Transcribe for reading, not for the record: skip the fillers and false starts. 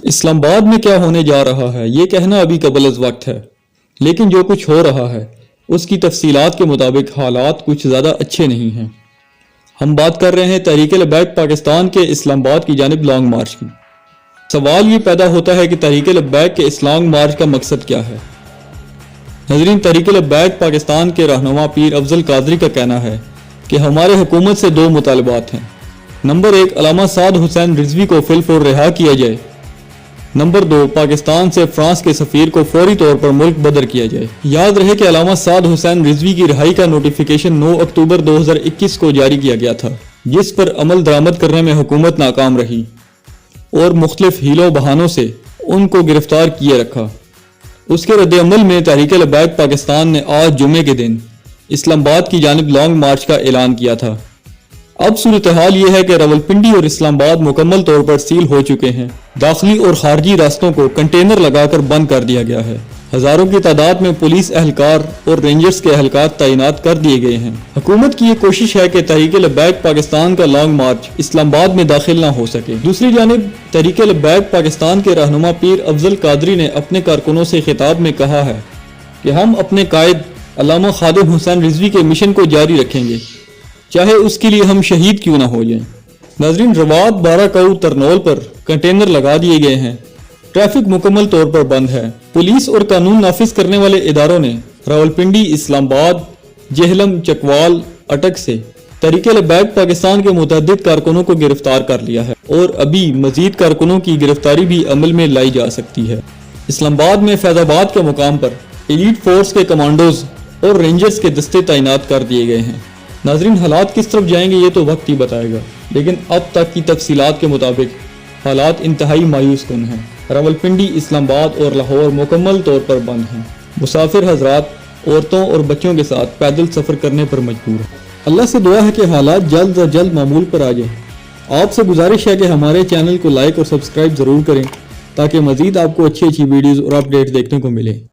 اسلام آباد میں کیا ہونے جا رہا ہے یہ کہنا ابھی قبل از وقت ہے، لیکن جو کچھ ہو رہا ہے اس کی تفصیلات کے مطابق حالات کچھ زیادہ اچھے نہیں ہیں۔ ہم بات کر رہے ہیں تحریک لبیک پاکستان کے اسلام آباد کی جانب لانگ مارچ کی۔ سوال یہ پیدا ہوتا ہے کہ تحریک لبیک کے اس لانگ مارچ کا مقصد کیا ہے؟ ناظرین، تحریک لبیک پاکستان کے رہنما پیر افضل قادری کا کہنا ہے کہ ہمارے حکومت سے دو مطالبات ہیں۔ نمبر 1، علامہ سعد حسین رضوی کو فی الفور رہا کیا جائے۔ نمبر 2، پاکستان سے فرانس کے سفیر کو فوری طور پر ملک بدر کیا جائے۔ یاد رہے کہ علامہ سعد حسین رضوی کی رہائی کا نوٹیفیکیشن 9 اکتوبر 2021 کو جاری کیا گیا تھا، جس پر عمل درآمد کرنے میں حکومت ناکام رہی اور مختلف ہیلوں بہانوں سے ان کو گرفتار کیے رکھا۔ اس کے رد عمل میں تحریک لبیک پاکستان نے آج جمعے کے دن اسلام آباد کی جانب لانگ مارچ کا اعلان کیا تھا۔ اب صورتحال یہ ہے کہ راولپنڈی اور اسلام آباد مکمل طور پر سیل ہو چکے ہیں۔ داخلی اور خارجی راستوں کو کنٹینر لگا کر بند کر دیا گیا ہے۔ ہزاروں کی تعداد میں پولیس اہلکار اور رینجرز کے اہلکار تعینات کر دیے گئے ہیں۔ حکومت کی یہ کوشش ہے کہ تحریک لبیک پاکستان کا لانگ مارچ اسلام آباد میں داخل نہ ہو سکے۔ دوسری جانب تحریک لبیک پاکستان کے رہنما پیر افضل قادری نے اپنے کارکنوں سے خطاب میں کہا ہے کہ ہم اپنے قائد علامہ خادم حسین رضوی کے مشن کو جاری رکھیں گے، چاہے اس کے لیے ہم شہید کیوں نہ ہو جائیں۔ ناظرین، رواد 12 کو ترنول پر کنٹینر لگا دیے گئے ہیں۔ ٹریفک مکمل طور پر بند ہے۔ پولیس اور قانون نافذ کرنے والے اداروں نے راولپنڈی، اسلام آباد، جہلم، چکوال، اٹک سے تحریک لبیک پاکستان کے متعدد کارکنوں کو گرفتار کر لیا ہے اور ابھی مزید کارکنوں کی گرفتاری بھی عمل میں لائی جا سکتی ہے۔ اسلام آباد میں فیض آباد کے مقام پر ایلیٹ فورس کے کمانڈوز اور رینجرز کے دستے تعینات کر دیے گئے ہیں۔ ناظرین، حالات کس طرف جائیں گے یہ تو وقت ہی بتائے گا، لیکن اب تک کی تفصیلات کے مطابق حالات انتہائی مایوس کن ہیں۔ راولپنڈی، اسلام آباد اور لاہور مکمل طور پر بند ہیں۔ مسافر حضرات عورتوں اور بچوں کے ساتھ پیدل سفر کرنے پر مجبور ہیں۔ اللہ سے دعا ہے کہ حالات جلد از جلد معمول پر آ جائیں۔ آپ سے گزارش ہے کہ ہمارے چینل کو لائک اور سبسکرائب ضرور کریں تاکہ مزید آپ کو اچھی ویڈیوز اور اپڈیٹس دیکھنے کو ملیں۔